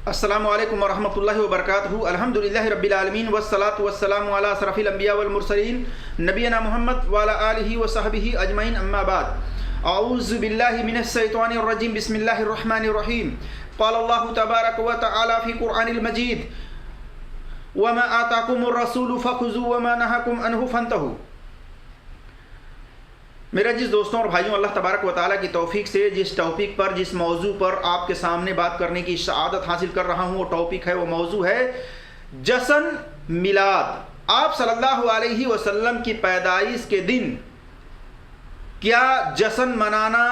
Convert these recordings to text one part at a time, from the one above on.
السلام علیکم ورحمۃ اللہ وبرکاتہ۔ الحمدللہ رب العالمین والصلاۃ والسلام علی اشرف الانبیاء والمرسلین نبینا محمد وعلی آلہ وصحبہ اجمعین، اما بعد۔ اعوذ باللہ من الشیطان الرجیم، بسم اللہ الرحمن الرحیم۔ قال اللہ تبارک و تعالی فی قرآن المجید: وما آتاکم الرسول فخذوه وما نہاکم عنہ فانتہوا۔ میرے عزیز دوستوں اور بھائیوں، اللہ تبارک و تعالیٰ کی توفیق سے جس ٹاپک پر، جس موضوع پر آپ کے سامنے بات کرنے کی سعادت حاصل کر رہا ہوں، وہ ٹاپک ہے، وہ موضوع ہے جشن میلاد۔ آپ صلی اللہ علیہ وسلم کی پیدائش کے دن کیا جشن منانا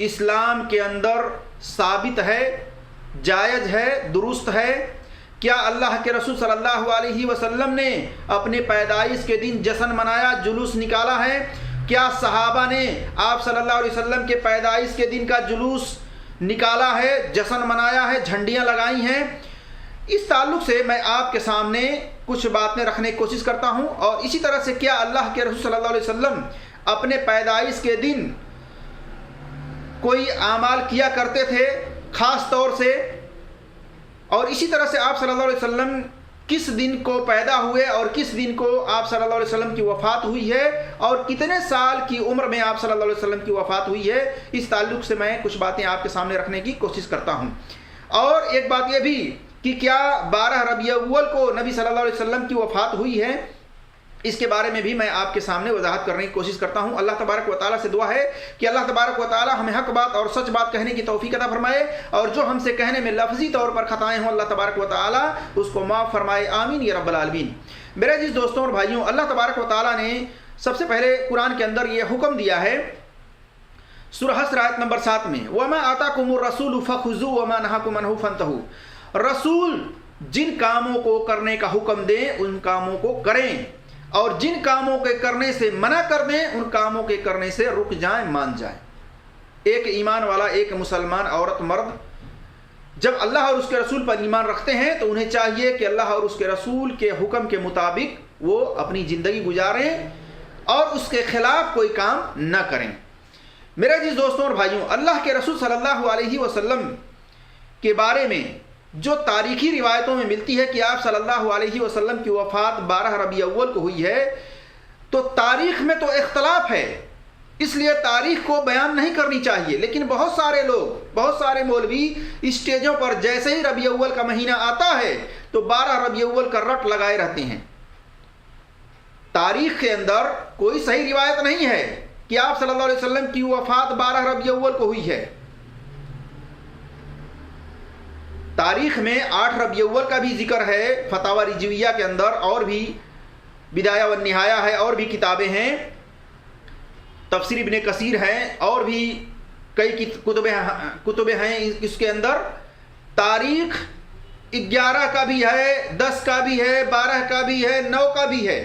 اسلام کے اندر ثابت ہے، جائز ہے، درست ہے؟ کیا اللہ کے رسول صلی اللہ علیہ وسلم نے اپنے پیدائش کے دن جشن منایا، جلوس نکالا ہے؟ کیا صحابہ نے آپ صلی اللہ علیہ وسلم کے پیدائش کے دن کا جلوس نکالا ہے، جشن منایا ہے، جھنڈیاں لگائی ہیں؟ اس تعلق سے میں آپ کے سامنے کچھ باتیں رکھنے کی کوشش کرتا ہوں، اور اسی طرح سے کیا اللہ کے رسول صلی اللہ علیہ وسلم اپنے پیدائش کے دن کوئی اعمال کیا کرتے تھے خاص طور سے، اور اسی طرح سے آپ صلی اللہ علیہ وسلم کس دن کو پیدا ہوئے اور کس دن کو آپ صلی اللہ علیہ وسلم کی وفات ہوئی ہے، اور کتنے سال کی عمر میں آپ صلی اللہ علیہ وسلم کی وفات ہوئی ہے، اس تعلق سے میں کچھ باتیں آپ کے سامنے رکھنے کی کوشش کرتا ہوں۔ اور ایک بات یہ بھی کہ کیا 12 ربیع الاول کو نبی صلی اللہ علیہ وسلم کی وفات ہوئی ہے، اس کے بارے میں بھی میں آپ کے سامنے وضاحت کرنے کی کوشش کرتا ہوں۔ اللہ تبارک و تعالیٰ سے دعا ہے کہ اللہ تبارک و تعالیٰ ہمیں حق بات اور سچ بات کہنے کی توفیق عطا فرمائے، اور جو ہم سے کہنے میں لفظی طور پر خطائیں ہوں، اللہ تبارک و تعالیٰ اس کو معاف فرمائے، آمین یا رب العالمین۔ میرے عزیز دوستوں اور بھائیوں، اللہ تبارک و تعالیٰ نے سب سے پہلے قرآن کے اندر یہ حکم دیا ہے سورہ حشر آیت نمبر 7 میں: وَمَا آتَاكُمُ الرَّسُولُ فَخُذُوهُ وَمَا نَهَاكُمْ عَنْهُ فَانتَهُوا۔ رسول جن کاموں کو کرنے کا حکم دیں ان کاموں کو کریں، اور جن کاموں کے کرنے سے منع کر دیں ان کاموں کے کرنے سے رک جائیں، مان جائیں۔ ایک ایمان والا، ایک مسلمان عورت مرد جب اللہ اور اس کے رسول پر ایمان رکھتے ہیں تو انہیں چاہیے کہ اللہ اور اس کے رسول کے حکم کے مطابق وہ اپنی زندگی گزاریں اور اس کے خلاف کوئی کام نہ کریں۔ میرے عزیز دوستوں اور بھائیوں، اللہ کے رسول صلی اللہ علیہ وسلم کے بارے میں جو تاریخی روایتوں میں ملتی ہے کہ آپ صلی اللہ علیہ وسلم کی وفات 12 ربیع الاول کو ہوئی ہے، تو تاریخ میں تو اختلاف ہے، اس لیے تاریخ کو بیان نہیں کرنی چاہیے، لیکن بہت سارے لوگ، بہت سارے مولوی اسٹیجوں پر جیسے ہی ربیع الاول کا مہینہ آتا ہے تو 12 ربیع الاول کا رٹ لگائے رہتے ہیں۔ تاریخ کے اندر کوئی صحیح روایت نہیں ہے کہ آپ صلی اللہ علیہ وسلم کی وفات 12 ربیع الاول کو ہوئی ہے۔ تاریخ میں 8 ربیع الاول کا بھی ذکر ہے فتاوی رضویہ کے اندر، اور بھی بدایہ و نہایہ ہے، اور بھی کتابیں ہیں، تفسیر ابن کثیر ہے، اور بھی کئی کتبیں ہیں اس کے اندر۔ تاریخ 11 کا بھی ہے، 10 کا بھی ہے، 12 کا بھی ہے، 9 کا بھی ہے۔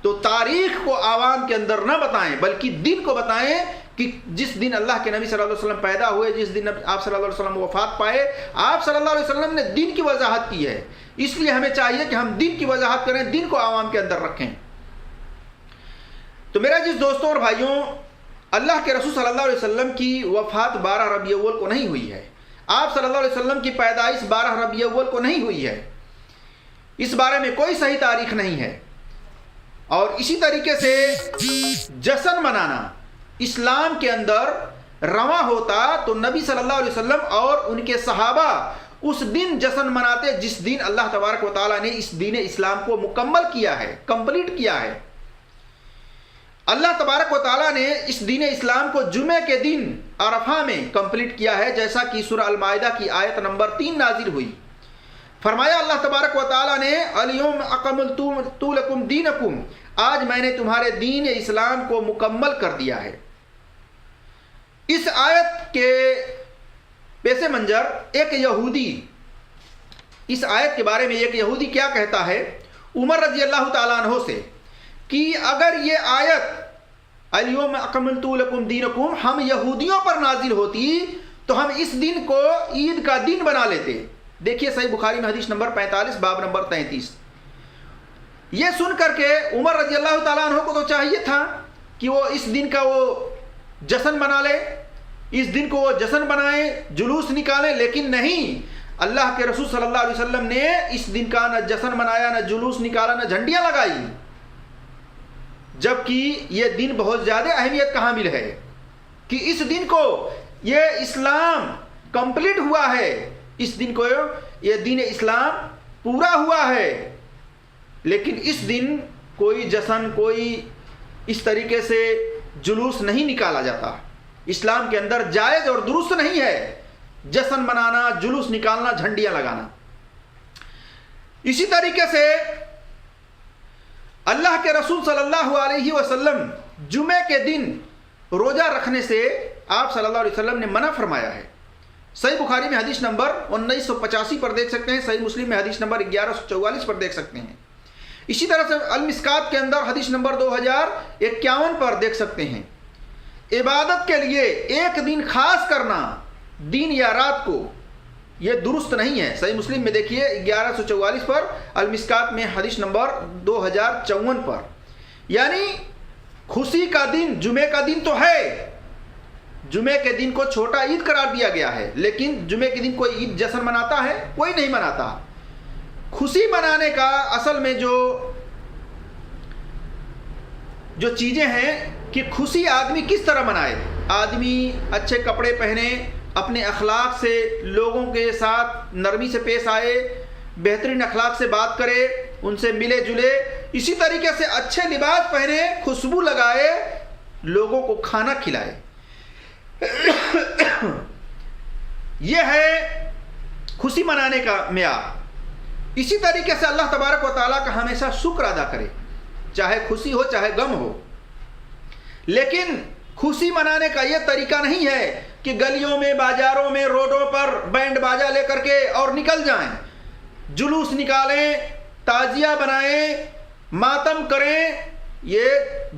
تو تاریخ کو عوام کے اندر نہ بتائیں، بلکہ دن کو بتائیں کہ جس دن اللہ کے نبی صلی اللہ علیہ وسلم پیدا ہوئے، جس دن آپ صلی اللہ علیہ وسلم وفات پائے، آپ صلی اللہ علیہ وسلم نے دن کی وضاحت کی ہے، اس لیے ہمیں چاہیے کہ ہم دن کی وضاحت کریں، دن کو عوام کے اندر رکھیں۔ تو میرے عزیز دوستوں اور بھائیوں، اللہ کے رسول صلی اللہ علیہ وسلم کی وفات 12 ربیع الاول کو نہیں ہوئی ہے، آپ صلی اللہ علیہ وسلم کی پیدائش 12 ربیع الاول کو نہیں ہوئی ہے، اس بارے میں کوئی صحیح تاریخ نہیں ہے۔ اور اسی طریقے سے جشن منانا اسلام کے اندر رواں ہوتا تو نبی صلی اللہ علیہ وسلم اور ان کے صحابہ اس دن جشن مناتے جس دن اللہ تبارک و تعالیٰ نے اس دین اسلام کو مکمل کیا ہے، کمپلیٹ کیا ہے۔ اللہ تبارک و تعالیٰ نے اس دین اسلام کو جمعے کے دن عرفہ میں کمپلیٹ کیا ہے، جیسا کہ سورہ المائدہ کی آیت نمبر 3 نازل ہوئی۔ فرمایا اللہ تبارک و تعالیٰ نے: الیوم اکملت لکم دینکم، آج میں نے تمہارے دین اسلام کو مکمل کر دیا ہے۔ اس آیت کے پیش منظر ایک یہودی، اس آیت کے بارے میں ایک یہودی کیا کہتا ہے عمر رضی اللہ تعالیٰ عنہ سے کہ اگر یہ آیت الیوم اکملت لکم دینکم ہم یہودیوں پر نازل ہوتی تو ہم اس دن کو عید کا دن بنا لیتے۔ دیکھیے صحیح بخاری میں حدیث نمبر 45 باب نمبر 33۔ یہ سن کر کے عمر رضی اللہ تعالیٰ عنہ کو تو چاہیے تھا کہ وہ اس دن کا وہ جشن منا لے، اس دن کو وہ جشن بنائیں، جلوس نکالیں، لیکن نہیں، اللہ کے رسول صلی اللہ علیہ وسلم نے اس دن کا نہ جشن منایا، نہ جلوس نکالا، نہ جھنڈیاں لگائی، جبکہ یہ دن بہت زیادہ اہمیت کا حامل ہے کہ اس دن کو یہ اسلام کمپلیٹ ہوا ہے، اس دن کو یہ دین اسلام پورا ہوا ہے۔ لیکن اس دن کوئی جشن، کوئی اس طریقے سے جلوس نہیں نکالا جاتا، اسلام کے اندر جائز اور درست نہیں ہے جشن منانا، جلوس نکالنا، جھنڈیاں لگانا۔ اسی طریقے سے اللہ کے رسول صلی اللہ علیہ وسلم جمعے کے دن روزہ رکھنے سے آپ صلی اللہ علیہ وسلم نے منع فرمایا ہے۔ صحیح بخاری میں حدیث نمبر 1985 پر دیکھ سکتے ہیں، صحیح مسلم میں حدیث نمبر 1144 پر دیکھ سکتے ہیں۔ اسی طرح سے المسکات کے اندر حدیث نمبر 2051 پر دیکھ سکتے ہیں۔ عبادت کے لیے ایک دن خاص کرنا دن یا رات کو یہ درست نہیں ہے۔ صحیح مسلم میں دیکھیے 1144 پر، المسکات میں حدیث نمبر 2054 پر۔ یعنی خوشی کا دن جمعے کا دن تو ہے، جمعے کے دن کو چھوٹا عید قرار دیا گیا ہے، لیکن جمعے کے دن کوئی عید جشن مناتا ہے؟ کوئی نہیں مناتا۔ خوشی منانے کا اصل میں جو چیزیں ہیں کہ خوشی آدمی کس طرح منائے، آدمی اچھے کپڑے پہنے، اپنے اخلاق سے لوگوں کے ساتھ نرمی سے پیش آئے، بہترین اخلاق سے بات کرے، ان سے ملے جلے، اسی طریقے سے اچھے لباس پہنے، خوشبو لگائے، لوگوں کو کھانا کھلائے۔ یہ ہے خوشی منانے کا معیار۔ اسی طریقے سے اللہ تبارک و تعالیٰ کا ہمیشہ شکر ادا کرے، چاہے خوشی ہو چاہے غم ہو۔ لیکن خوشی منانے کا یہ طریقہ نہیں ہے کہ گلیوں میں، بازاروں میں، روڈوں پر بینڈ باجا لے کر کے اور نکل جائیں، جلوس نکالیں، تعزیہ بنائیں، ماتم کریں۔ یہ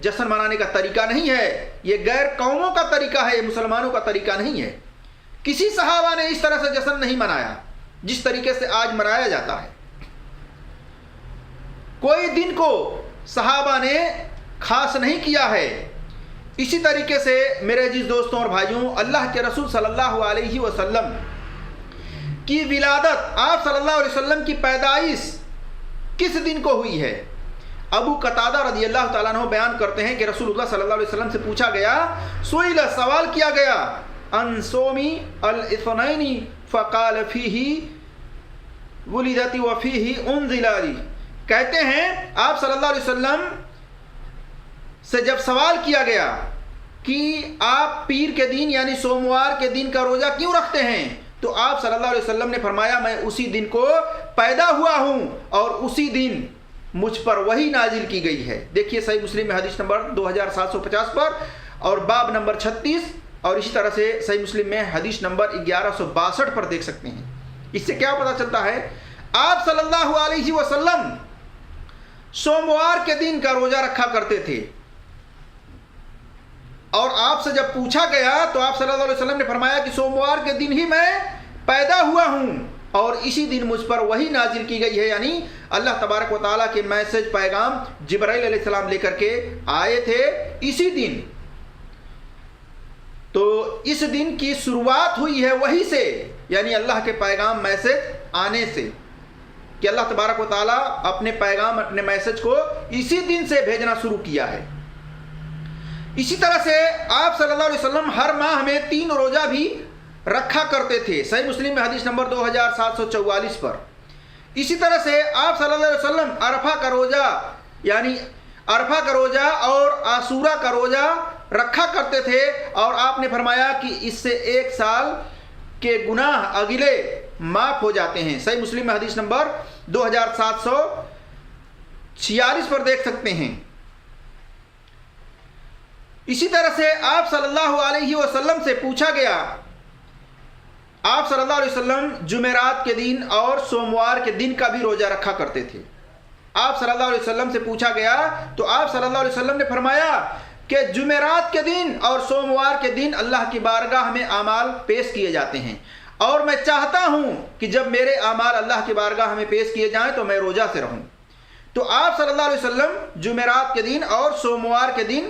جشن منانے کا طریقہ نہیں ہے، یہ غیر قوموں کا طریقہ ہے، یہ مسلمانوں کا طریقہ نہیں ہے۔ کسی صحابہ نے اس طرح سے جشن نہیں منایا جس طریقے سے آج منایا جاتا ہے۔ کوئی دن کو صحابہ نے خاص نہیں کیا ہے۔ اسی طریقے سے میرے عزیز دوستوں اور بھائیوں، اللہ کے رسول صلی اللہ علیہ وسلم کی ولادت، آپ صلی اللہ علیہ وسلم کی پیدائش کس دن کو ہوئی ہے؟ ابو قتادہ رضی اللہ تعالیٰ عنہ بیان کرتے ہیں کہ رسول اللہ صلی اللہ علیہ وسلم سے پوچھا گیا، سوال کیا گیا، ان صومی الاثنین فقال فیہ ولدت وفیہ انزل لی۔ کہتے ہیں آپ صلی اللہ علیہ وسلم سے جب سوال کیا گیا کہ آپ پیر کے دن یعنی سوموار کے دن کا روزہ کیوں رکھتے ہیں، تو آپ صلی اللہ علیہ وسلم نے فرمایا، میں اسی دن کو پیدا ہوا ہوں اور اسی دن مجھ پر وحی نازل کی گئی ہے۔ دیکھیے صحیح مسلم میں حدیث نمبر 2750 پر اور باب نمبر 36، اور اسی طرح سے صحیح مسلم میں حدیث نمبر 1162 پر دیکھ سکتے ہیں۔ اس سے کیا پتہ چلتا ہے؟ آپ صلی اللہ علیہ وسلم سوموار کے دن کا روزہ رکھا کرتے تھے، اور آپ سے جب پوچھا گیا تو آپ صلی اللہ علیہ وسلم نے فرمایا کہ سوموار کے دن ہی میں پیدا ہوا ہوں اور اسی دن مجھ پر وحی نازل کی گئی ہے۔ یعنی اللہ تبارک و تعالیٰ کے میسج، پیغام جبرائیل علیہ السلام لے کر کے آئے تھے اسی دن۔ تو اس دن کی شروعات ہوئی ہے وحی سے، یعنی اللہ کے پیغام، میسج آنے سے، کہ اللہ تبارک و تعالیٰ اپنے پیغام، اپنے میسج کو اسی دن سے بھیجنا شروع کیا ہے۔ اسی طرح سے آپ صلی اللہ علیہ وسلم ہر ماہ میں 3 روزہ بھی رکھا کرتے تھے، صحیح مسلم میں حدیث نمبر 2744 پر۔ اسی طرح سے آپ صلی اللہ علیہ وسلم عرفہ کا روزہ، یعنی عرفہ کا روزہ اور عاشورہ کا روزہ رکھا کرتے تھے، اور آپ نے فرمایا کہ اس سے 1 سال کے گناہ اگلے معاف ہو جاتے ہیں۔ صحیح مسلم میں حدیث نمبر 2746 پر دیکھ سکتے ہیں۔ اسی طرح سے آپ صلی اللہ علیہ وسلم سے پوچھا گیا، آپ صلی اللہ علیہ وسلم جمعرات کے دن اور سوموار کے دن کا بھی روزہ رکھا کرتے تھے۔ آپ صلی اللہ علیہ وسلم سے پوچھا گیا تو آپ صلی اللہ علیہ وسلم نے فرمایا کہ جمعرات کے دن اور سوموار کے دن اللہ کی بارگاہ میں اعمال پیش کیے جاتے ہیں، اور میں چاہتا ہوں کہ جب میرے اعمال اللہ کی بارگاہ میں پیش کیے جائیں تو میں روزہ سے رہوں۔ تو آپ صلی اللہ علیہ وسلم جمعرات کے دن اور سوموار کے دن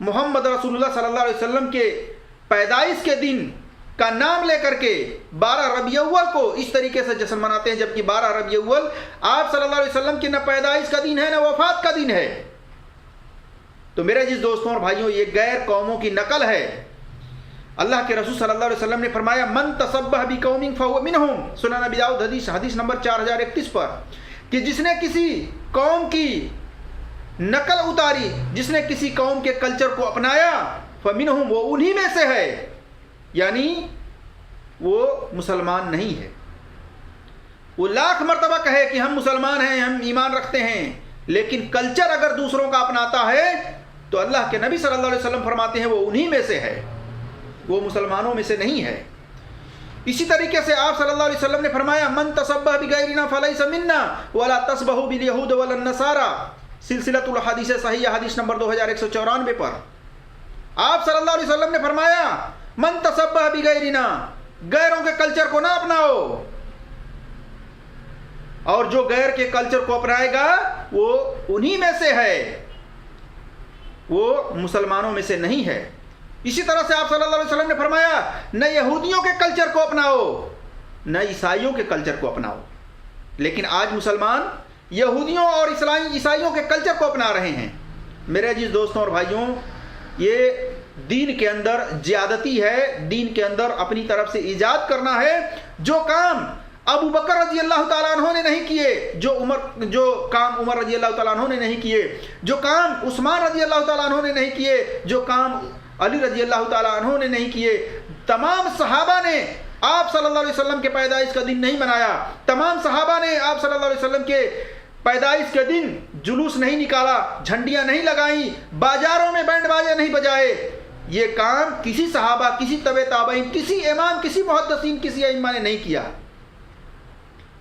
محمد رسول اللہ صلی اللہ علیہ وسلم کے پیدائش کے دن کا نام لے کر کے 12 ربیع الاول کو اس طریقے سے جشن مناتے ہیں، جبکہ 12 ربیع الاول آپ صلی اللہ علیہ وسلم کی نہ پیدائش کا دن ہے نہ وفات کا دن ہے۔ تو میرے عزیز دوستوں اور بھائیوں، یہ غیر قوموں کی نقل ہے۔ اللہ کے رسول صلی اللہ علیہ وسلم نے فرمایا من تشبہ بقوم فہو منہم، سنن ابی داؤد حدیث نمبر 4031 پر، کہ جس نے کسی قوم کی نقل اتاری، جس نے کسی قوم کے کلچر کو اپنایا، فمنہم، وہ انہی میں سے ہے، یعنی وہ مسلمان نہیں ہے۔ وہ لاکھ مرتبہ کہے کہ ہم مسلمان ہیں، ہم ایمان رکھتے ہیں، لیکن کلچر اگر دوسروں کا اپناتا ہے تو اللہ کے نبی صلی اللہ علیہ وسلم فرماتے ہیں وہ انہی میں سے ہے، وہ مسلمانوں میں سے نہیں ہے۔ اسی طریقے سے آپ صلی اللہ علیہ وسلم نے فرمایا من تشبہ بغیرنا فلیس منا ولا تشبہوا بالیہود ولا النصارى، سلسلۃ الحدیث صحیح حدیث نمبر 2194 پر آپ صلی اللہ علیہ وسلم نے فرمایا من تشبہ بغیرنا، غیروں کے کلچر کو نہ اپناؤ، اور جو غیر کے کلچر کو اپنائے گا وہ انہی میں سے ہے، وہ مسلمانوں میں سے نہیں ہے۔ اسی طرح سے آپ صلی اللہ علیہ وسلم نے فرمایا نہ یہودیوں کے کلچر کو اپناؤ نہ عیسائیوں کے کلچر کو اپناؤ، لیکن آج مسلمان یہودیوں اور عیسائیوں کے کلچر کو اپنا رہے ہیں۔ میرے عزیز دوستوں اور بھائیوں، یہ دین کے اندر زیادتی ہے، دین کے اندر اپنی طرف سے ایجاد کرنا ہے۔ جو کام ابو بکر رضی اللہ تعالیٰ عنہ نے نہیں کیے، جو کام عمر رضی اللہ تعالیٰ عنہ نے نہیں کیے، جو کام عثمان رضی اللہ تعالیٰ عنہ نے نہیں کیے، جو کام علی رضی اللہ تعالیٰ عنہ نے نہیں کیے، تمام صحابہ نے آپ صلی اللہ علیہ وسلم کے پیدائش کا دن نہیں منایا، تمام صحابہ نے آپ صلی اللہ علیہ وسلم کے پیدائش کے دن جلوس نہیں نکالا، جھنڈیاں نہیں لگائیں، بازاروں میں بینڈ باجے نہیں بجائے۔ یہ کام کسی صحابہ، کسی تبع تابعین، کسی امام، کسی محدثین، کسی ائمہ نے نہیں کیا۔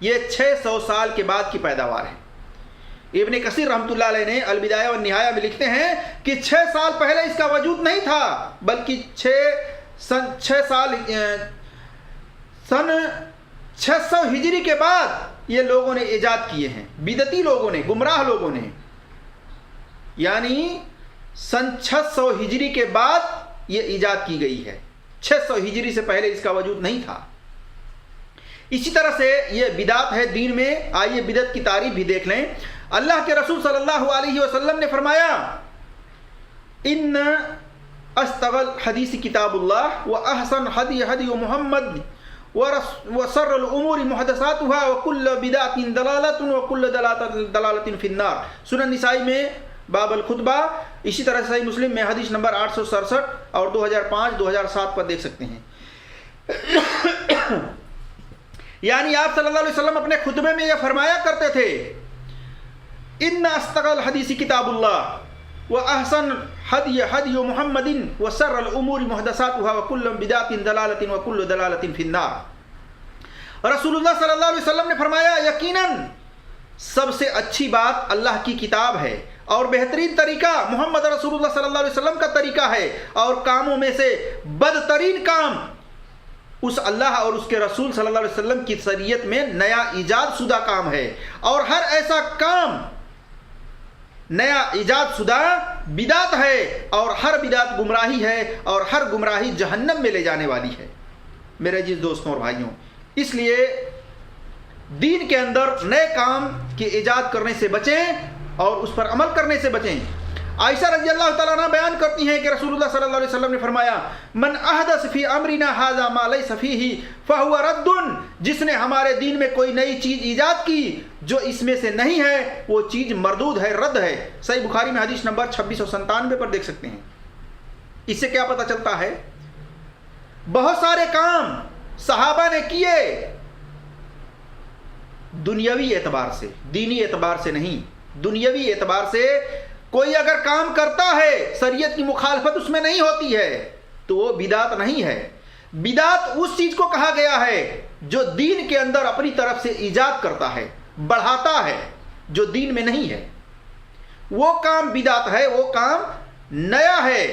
یہ 600 سال کے بعد کی پیداوار ہے۔ ابن کثیر رحمۃ اللہ علیہ نے البدایہ والنہایہ میں لکھتے ہیں کہ 6 سال پہلے اس کا وجود نہیں تھا، بلکہ سن 600 ہجری کے بعد یہ لوگوں نے ایجاد کیے ہیں، بدعتی لوگوں نے، گمراہ لوگوں نے، یعنی سن 600 ہجری کے بعد یہ ایجاد کی گئی ہے، 600 ہجری سے پہلے اس کا وجود نہیں تھا۔ اسی طرح سے یہ بدعت ہے دین میں۔ آئیے بدعت کی تعریف بھی دیکھ لیں۔ اللہ کے رسول صلی اللہ علیہ وسلم نے فرمایا ان استغل حدیث کتاب اللہ واحسن حدی حدی محمد وشر الامور محدثاتها وكل بدعۃ ضلالۃ وكل ضلالۃ فی النار، سنن نسائی میں باب الخطبہ۔ اسی طرح سے صحیح مسلم میں حدیث نمبر 867 اور 2005 2007 پر دیکھ سکتے ہیں۔ یعنی آپ صلی اللہ علیہ وسلم اپنے خطبے میں یہ فرمایا کرتے تھے ان استغل حدیث کتاب اللہ واحسن حدی حدی محمد وشر الامور محدثاتها وكل بدعۃ ضلالۃ وكل ضلالۃ فی النار۔ رسول اللہ صلی اللہ علیہ وسلم نے فرمایا یقیناً سب سے اچھی بات اللہ کی کتاب ہے، اور بہترین طریقہ محمد رسول اللہ صلی اللہ علیہ وسلم کا طریقہ ہے، اور کاموں میں سے بدترین کام اس اللہ اور اس کے رسول صلی اللہ علیہ وسلم کی شریعت میں نیا ایجاد شدہ کام ہے، اور ہر ایسا کام نیا ایجاد شدہ بدعت ہے، اور ہر بدعت گمراہی ہے، اور ہر گمراہی جہنم میں لے جانے والی ہے۔ میرے عزیز دوستوں اور بھائیوں، اس لیے دین کے اندر نئے کام کے ایجاد کرنے سے بچیں اور اس پر عمل کرنے سے بچیں۔ عائشہ رضی اللہ تعالیٰ عنہ بیان کرتی ہیں کہ رسول اللہ صلی اللہ علیہ وسلم نے فرمایا من احدث فی امرنا ھذا ما لیس فیہ فہو رد، جس نے ہمارے دین میں کوئی نئی چیز ایجاد کی جو اس میں سے نہیں ہے وہ چیز مردود ہے، رد ہے۔ صحیح بخاری میں حدیث نمبر 2697 پر دیکھ سکتے ہیں۔ اس سے کیا پتہ چلتا ہے؟ بہت سارے کام صحابہ نے کیے دنیاوی اعتبار سے، دینی اعتبار سے نہیں، دنیاوی اعتبار سے کوئی اگر کام کرتا ہے شریعت کی مخالفت اس میں نہیں ہوتی ہے تو وہ بدعت نہیں ہے۔ بدعت اس چیز کو کہا گیا ہے جو دین کے اندر اپنی طرف سے ایجاد کرتا ہے، بڑھاتا ہے، جو دین میں نہیں ہے، وہ کام بدعت ہے، وہ کام نیا ہے۔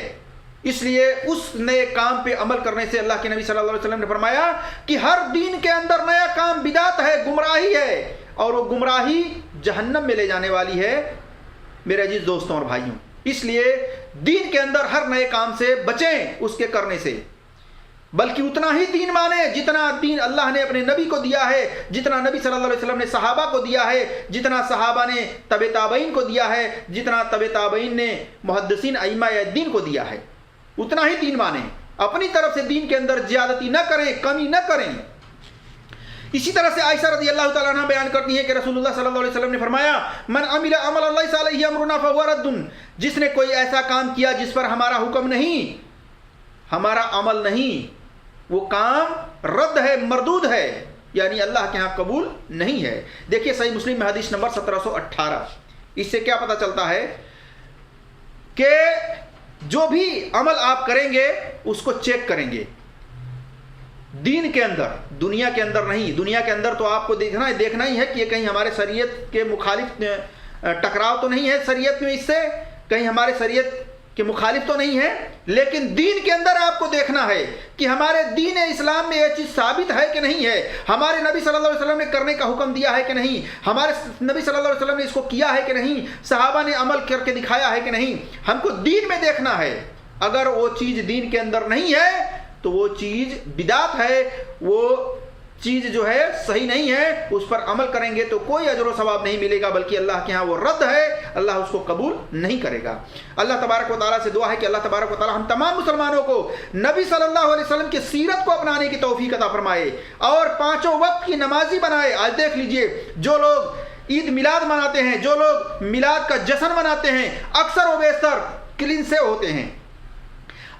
اس لیے اس نئے کام پہ عمل کرنے سے اللہ کے نبی صلی اللہ علیہ وسلم نے فرمایا کہ ہر دین کے اندر نیا کام بدعت ہے، گمراہی ہے، اور وہ گمراہی جہنم میں لے جانے والی ہے۔ میرے عزیز دوستوں اور بھائیوں، اس لیے دین کے اندر ہر نئے کام سے بچیں اس کے کرنے سے، بلکہ اتنا ہی دین مانیں جتنا دین اللہ نے اپنے نبی کو دیا ہے، جتنا نبی صلی اللہ علیہ وسلم نے صحابہ کو دیا ہے، جتنا صحابہ نے تبع تابعین کو دیا ہے، جتنا تبع تابعین نے محدثین ائمہ دین کو دیا ہے، اتنا ہی دین مانیں۔ اپنی طرف سے دین کے اندر زیادتی نہ کریں، کمی نہ کریں۔ اسی طرح سے عائشہ رضی اللہ تعالیٰ عنہ بیان کرتی ہیں کہ رسول اللہ صلی اللہ علیہ وسلم نے فرمایا من عمل عملا لیس علیہ امرنا فہو رد، جس نے کوئی ایسا کام کیا جس پر ہمارا حکم نہیں، ہمارا عمل نہیں، وہ کام رد ہے، مردود ہے، یعنی اللہ کے ہاں قبول نہیں ہے۔ دیکھیے صحیح مسلم میں حدیث نمبر 1718، اس سے کیا پتہ چلتا ہے کہ جو بھی عمل آپ کریں گے اس کو چیک کریں گے دین کے اندر، دنیا کے اندر نہیں۔ دنیا کے اندر تو آپ کو دیکھنا ہی ہے کہ یہ کہیں ہمارے شریعت کے مخالف ٹکراؤ تو نہیں ہے شریعت میں، اس سے کہیں ہمارے شریعت کے مخالف تو نہیں ہے، لیکن دین کے اندر آپ کو دیکھنا ہے کہ ہمارے دین اسلام میں یہ چیز ثابت ہے کہ نہیں ہے، ہمارے نبی صلی اللہ علیہ وسلم نے کرنے کا حکم دیا ہے کہ نہیں، ہمارے نبی صلی اللہ علیہ وسلم نے اس کو کیا ہے کہ نہیں، صحابہ نے عمل کر کے دکھایا ہے کہ نہیں۔ ہم کو دین میں دیکھنا ہے، اگر وہ چیز دین کے اندر نہیں ہے تو وہ چیز بدعت ہے، وہ چیز جو ہے صحیح نہیں ہے، اس پر عمل کریں گے تو کوئی اجر و ثواب نہیں ملے گا، بلکہ اللہ کے ہاں وہ رد ہے، اللہ اس کو قبول نہیں کرے گا۔ اللہ تبارک و تعالیٰ سے دعا ہے کہ اللہ تبارک و تعالیٰ ہم تمام مسلمانوں کو نبی صلی اللہ علیہ وسلم کی سیرت کو اپنانے کی توفیق عطا فرمائے اور پانچوں وقت کی نمازی بنائے۔ آج دیکھ لیجئے جو لوگ عید میلاد مناتے ہیں، جو لوگ میلاد کا جشن مناتے ہیں، اکثر و بیشتر کلین سے ہوتے ہیں۔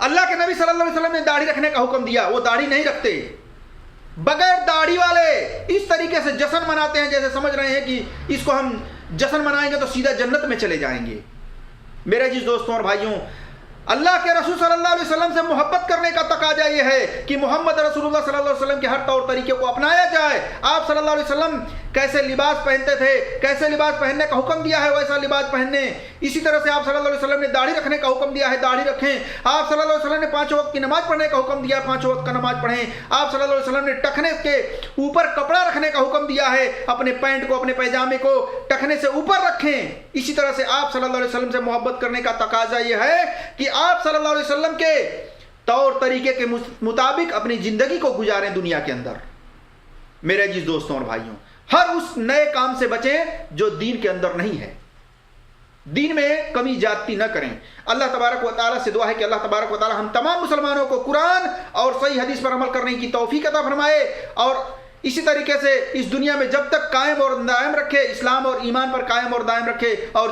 اللہ کے نبی صلی اللہ علیہ وسلم نے داڑھی رکھنے کا حکم دیا، وہ داڑھی نہیں رکھتے، بغیر داڑھی والے اس طریقے سے جشن مناتے ہیں جیسے سمجھ رہے ہیں کہ اس کو ہم جشن منائیں گے تو سیدھا جنت میں چلے جائیں گے۔ میرے عزیز دوستوں اور بھائیوں، اللہ کے رسول صلی اللہ علیہ وسلم سے محبت کرنے کا تقاضا یہ ہے کہ محمد رسول اللہ صلی اللہ علیہ وسلم کے ہر طور طریقے کو اپنایا جائے۔ آپ صلی اللہ علیہ وسلم کیسے لباس پہنتے تھے، کیسے لباس پہننے کا حکم دیا ہے ویسا لباس پہننے۔ اسی طرح سے آپ صلی اللہ علیہ وسلم نے داڑھی رکھنے کا حکم دیا ہے، داڑھی رکھیں۔ آپ صلی اللہ علیہ وسلم نے پانچوں وقت کی نماز پڑھنے کا حکم دیا ہے، پانچوں وقت کا نماز پڑھیں۔ آپ صلی اللہ علیہ وسلم نے ٹخنے کے اوپر کپڑا رکھنے کا حکم دیا ہے، اپنے پینٹ کو، اپنے پیجامے کو ٹخنے سے اوپر رکھیں۔ اسی طرح سے آپ صلی اللہ علیہ وسلم سے محبت کرنے کا تقاضا یہ ہے کہ آپ صلی اللہ علیہ وسلم کے طور طریقے کے مطابق اپنی زندگی کو گزاریں دنیا کے اندر۔ میرے عزیز دوستوں اور بھائیوں، ہر اس نئے کام سے بچیں جو دین کے اندر نہیں ہے، دین میں کمی زیادتی نہ کریں۔ اللہ تبارک و تعالیٰ سے دعا ہے کہ اللہ تبارک و تعالیٰ ہم تمام مسلمانوں کو قرآن اور صحیح حدیث پر عمل کرنے کی توفیق عطا فرمائے، اور اسی طریقے سے اس دنیا میں جب تک قائم اور دائم رکھے، اسلام اور ایمان پر قائم اور دائم رکھے، اور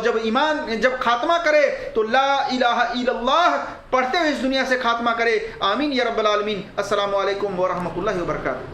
جب خاتمہ کرے تو لا الہ الا اللہ پڑھتے ہوئے اس دنیا سے خاتمہ کرے۔ آمین یا رب العالمین۔ السلام علیکم ورحمۃ اللہ وبرکاتہ۔